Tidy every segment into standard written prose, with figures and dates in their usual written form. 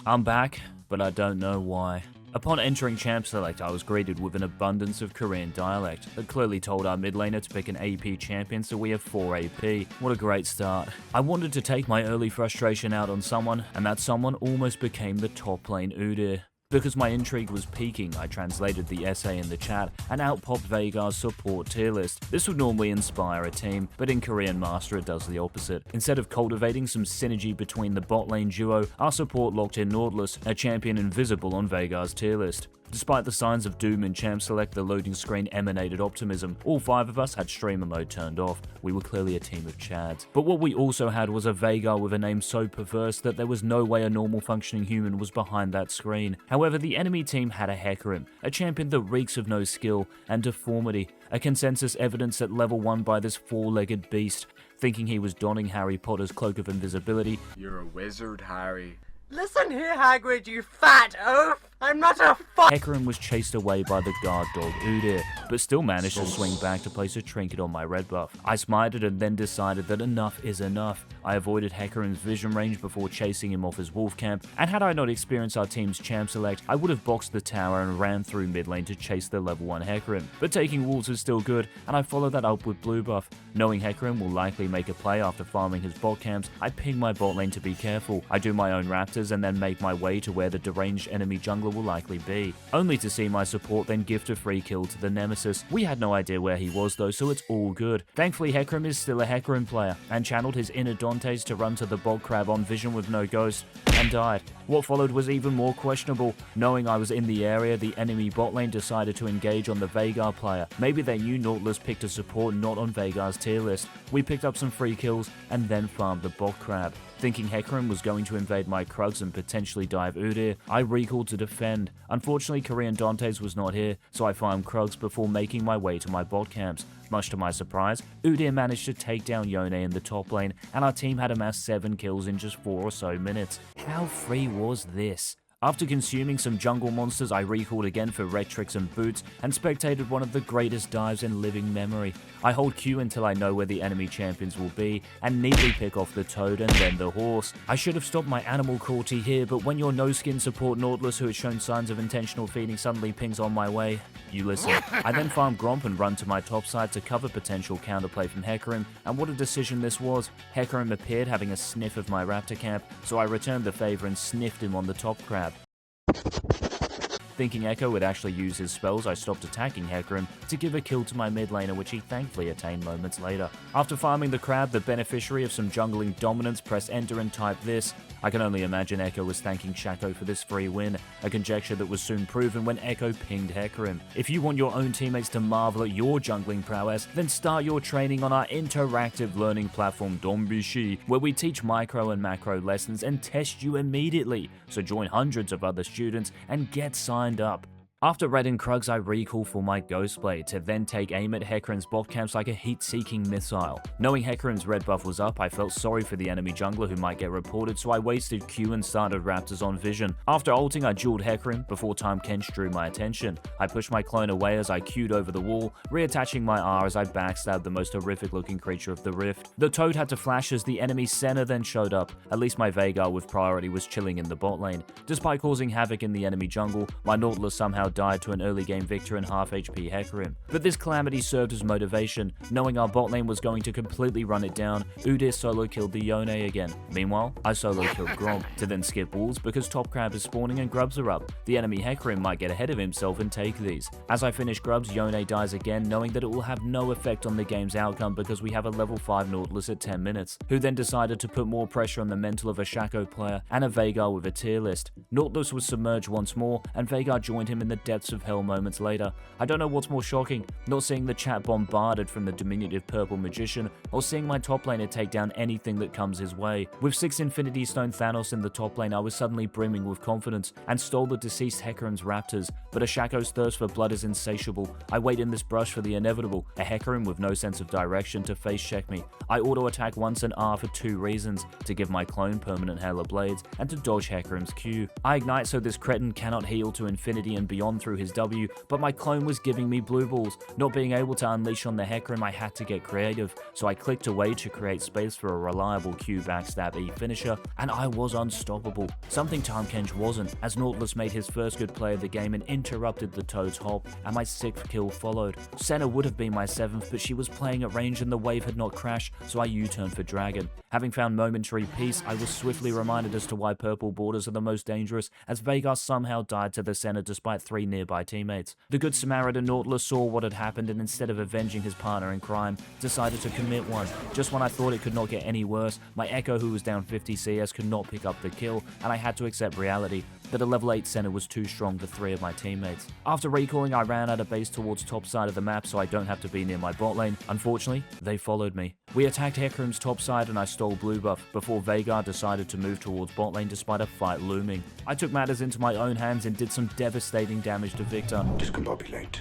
I'm back, but I don't know why. Upon entering Champ Select, I was greeted with an abundance of Korean dialect that clearly told our mid laner to pick an AP champion, so we have 4 AP. What a great start. I wanted to take my early frustration out on someone, and that someone almost became the top lane Udyr. Because my intrigue was peaking, I translated the essay in the chat and out-popped Veigar's support tier list. This would normally inspire a team, but in Korean Master it does the opposite. Instead of cultivating some synergy between the bot lane duo, our support locked in Nautilus, a champion invisible on Veigar's tier list. Despite the signs of doom in Champ Select, the loading screen emanated optimism. All 5 of us had streamer mode turned off. We were clearly a team of chads. But what we also had was a Veigar with a name so perverse that there was no way a normal functioning human was behind that screen. However, the enemy team had a Hecarim, a champion that reeks of no skill and deformity, a consensus evidence at level 1 by this 4-legged beast, thinking he was donning Harry Potter's cloak of invisibility. You're a wizard, Harry. Listen here, Hagrid, you fat oaf! I'm not a Hecarim was chased away by the guard dog Udyr, but still managed to swing back to place a trinket on my red buff. I smited and then decided that enough is enough. I avoided Hecarim's vision range before chasing him off his wolf camp, and had I not experienced our team's Champ Select, I would have boxed the tower and ran through mid lane to chase the level 1 Hecarim. But taking wolves is still good, and I followed that up with blue buff. Knowing Hecarim will likely make a play after farming his bot camps, I ping my bot lane to be careful. I do my own raptors and then make my way to where the deranged enemy jungler will likely be, only to see my support then gift a free kill to the nemesis. We had no idea where he was though, so it's all good. Thankfully, Hecarim is still a Hecarim player, and channeled his inner Dantes to run to the bog crab on vision with no ghost, and died. What followed was even more questionable. Knowing I was in the area, the enemy bot lane decided to engage on the Veigar player. Maybe they knew Nautilus picked a support not on Veigar's tier list. We picked up some free kills, and then farmed the bog crab. Thinking Hecarim was going to invade my Krugs and potentially dive Udyr, I recalled to defend. Unfortunately, Korean Dantes was not here, so I farmed Krugs before making my way to my bot camps. Much to my surprise, Udyr managed to take down Yone in the top lane, and our team had amassed 7 kills in just 4 or so minutes. How free was this? After consuming some jungle monsters, I recalled again for Rectrix and Boots, and spectated one of the greatest dives in living memory. I hold Q until I know where the enemy champions will be, and neatly pick off the toad and then the horse. I should have stopped my animal cruelty here, but when your no-skin support Nautilus, who has shown signs of intentional feeding, suddenly pings on my way, you listen. I then farm Gromp and run to my top side to cover potential counterplay from Hecarim, and what a decision this was. Hecarim appeared having a sniff of my raptor camp, so I returned the favor and sniffed him on the top crab. Thinking Echo would actually use his spells, I stopped attacking Hecarim to give a kill to my mid laner, which he thankfully attained moments later. After farming the crab, the beneficiary of some jungling dominance pressed enter and typed this. I can only imagine Echo was thanking Shaco for this free win, a conjecture that was soon proven when Echo pinged Hecarim. If you want your own teammates to marvel at your jungling prowess, then start your training on our interactive learning platform Dombishi, where we teach micro and macro lessons and test you immediately. So join hundreds of other students and get signed up. After redding Krugs, I recall for my Ghostblade to then take aim at Hecarim's bot camps like a heat-seeking missile. Knowing Hecarim's red buff was up, I felt sorry for the enemy jungler who might get reported, so I wasted Q and started Raptors on vision. After ulting, I dueled Hecarim before Time Kench drew my attention. I pushed my clone away as I Q'd over the wall, reattaching my R as I backstabbed the most horrific-looking creature of the rift. The toad had to flash as the enemy Senna then showed up. At least my Veigar with priority was chilling in the bot lane. Despite causing havoc in the enemy jungle, my Nautilus somehow died to an early game victor and half HP Hecarim. But this calamity served as motivation. Knowing our bot lane was going to completely run it down, Udyr solo killed the Yone again. Meanwhile, I solo killed Gromp to then skip wolves because top crab is spawning and grubs are up. The enemy Hecarim might get ahead of himself and take these. As I finish grubs, Yone dies again, knowing that it will have no effect on the game's outcome because we have a level 5 Nautilus at 10 minutes, who then decided to put more pressure on the mental of a Shaco player and a Veigar with a tier list. Nautilus was submerged once more, and Veigar joined him in the depths of hell moments later. I don't know what's more shocking, not seeing the chat bombarded from the diminutive purple magician, or seeing my top laner take down anything that comes his way. With 6 Infinity Stone Thanos in the top lane, I was suddenly brimming with confidence, and stole the deceased Hecarim's raptors, but a Shaco's thirst for blood is insatiable. I wait in this brush for the inevitable, a Hecarim with no sense of direction to face check me. I auto-attack once and R for 2 reasons, to give my clone permanent Hella Blades, and to dodge Hecarim's Q. I ignite so this cretin cannot heal to infinity and beyond, on through his W, but my clone was giving me blue balls. Not being able to unleash on the Hecarim, I had to get creative, so I clicked away to create space for a reliable Q backstab E finisher, and I was unstoppable. Something Time Kench wasn't, as Nautilus made his first good play of the game and interrupted the Toad's hop, and my 6th kill followed. Senna would have been my 7th, but she was playing at range and the wave had not crashed, so I U-turned for Dragon. Having found momentary peace, I was swiftly reminded as to why purple borders are the most dangerous, as Veigar somehow died to the Senna despite 3 nearby teammates. The good Samaritan Nautilus saw what had happened and instead of avenging his partner in crime, decided to commit one. Just when I thought it could not get any worse, my Echo, who was down 50 CS, could not pick up the kill, and I had to accept reality that a level 8 Senna was too strong for 3 of my teammates. After recalling, I ran out of base towards top side of the map so I don't have to be near my bot lane. Unfortunately, they followed me. We attacked Hecarim's top side and I stole blue buff, before Veigar decided to move towards bot lane despite a fight looming. I took matters into my own hands and did some devastating damage to Victor. Discombobulate.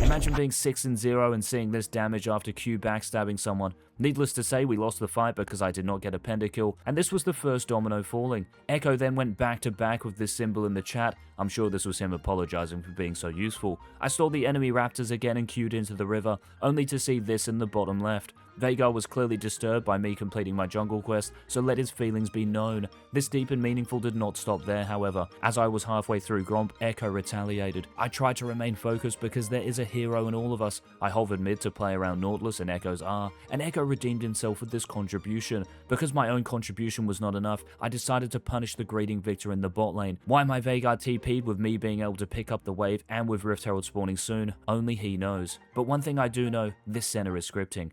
Imagine being 6-0 and seeing this damage after Q backstabbing someone. Needless to say, we lost the fight because I did not get a pentakill, and this was the first domino falling. Echo then went back to back with this symbol in the chat. I'm sure this was him apologizing for being so useful. I stole the enemy raptors again and queued into the river, only to see this in the bottom left. Veigar was clearly disturbed by me completing my jungle quest, so let his feelings be known. This deep and meaningful did not stop there, however. As I was halfway through Gromp, Echo retaliated. I tried to remain focused because there is a hero in all of us. I hovered mid to play around Nautilus and Echo's R, and Echo redeemed himself with this contribution. Because my own contribution was not enough, I decided to punish the greeting Victor in the bot lane. Why my Veigar TP'd with me being able to pick up the wave and with Rift Herald spawning soon, only he knows. But one thing I do know, this center is scripting.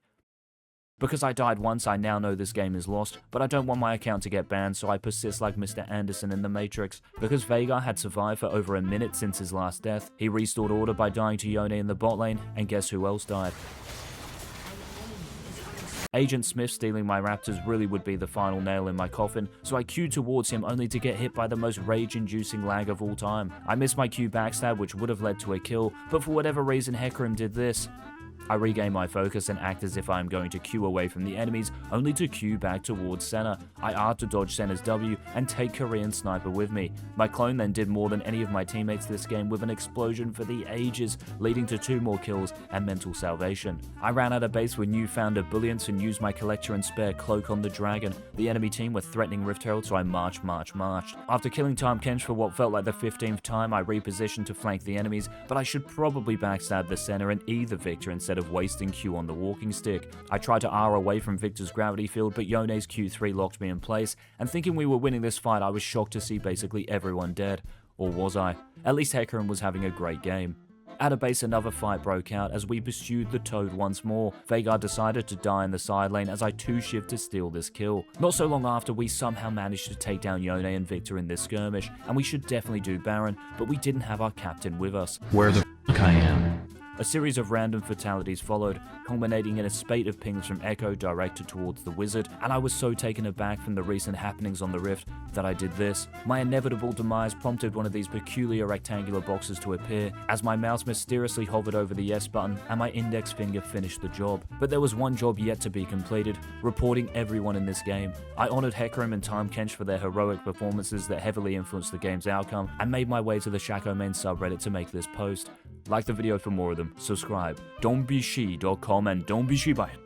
Because I died once, I now know this game is lost, but I don't want my account to get banned, so I persist like Mr. Anderson in The Matrix. Because Veigar had survived for over a minute since his last death, he restored order by dying to Yone in the bot lane, and guess who else died? Agent Smith stealing my raptors really would be the final nail in my coffin, so I queued towards him only to get hit by the most rage-inducing lag of all time. I missed my Q backstab, which would have led to a kill, but for whatever reason Hecarim did this. I regain my focus and act as if I am going to Q away from the enemies, only to Q back towards Senna. I R to dodge Senna's W and take Korean Sniper with me. My clone then did more than any of my teammates this game with an explosion for the ages, leading to 2 more kills and mental salvation. I ran out of base with newfound ebullience and used my collector and spare cloak on the dragon. The enemy team were threatening Rift Herald, so I marched. After killing Time Kench for what felt like the 15th time, I repositioned to flank the enemies, but I should probably backstab the Senna and E the Victor instead of wasting Q on the walking stick. I tried to R away from Victor's gravity field, but Yone's Q3 locked me in place, and thinking we were winning this fight, I was shocked to see basically everyone dead. Or was I? At least Hecarim was having a great game. At a base, another fight broke out as we pursued the Toad once more. Veigar decided to die in the side lane as I 2-shift to steal this kill. Not so long after, we somehow managed to take down Yone and Victor in this skirmish, and we should definitely do Baron, but we didn't have our captain with us. Where the f*** I am. A series of random fatalities followed, culminating in a spate of pings from Echo directed towards the wizard, and I was so taken aback from the recent happenings on the Rift that I did this. My inevitable demise prompted one of these peculiar rectangular boxes to appear, as my mouse mysteriously hovered over the yes button and my index finger finished the job. But there was one job yet to be completed, reporting everyone in this game. I honored Hecarim and Time Kench for their heroic performances that heavily influenced the game's outcome, and made my way to the Shaco main subreddit to make this post. Like the video for more of them, subscribe, don'tbeshe.com and don't be she by it.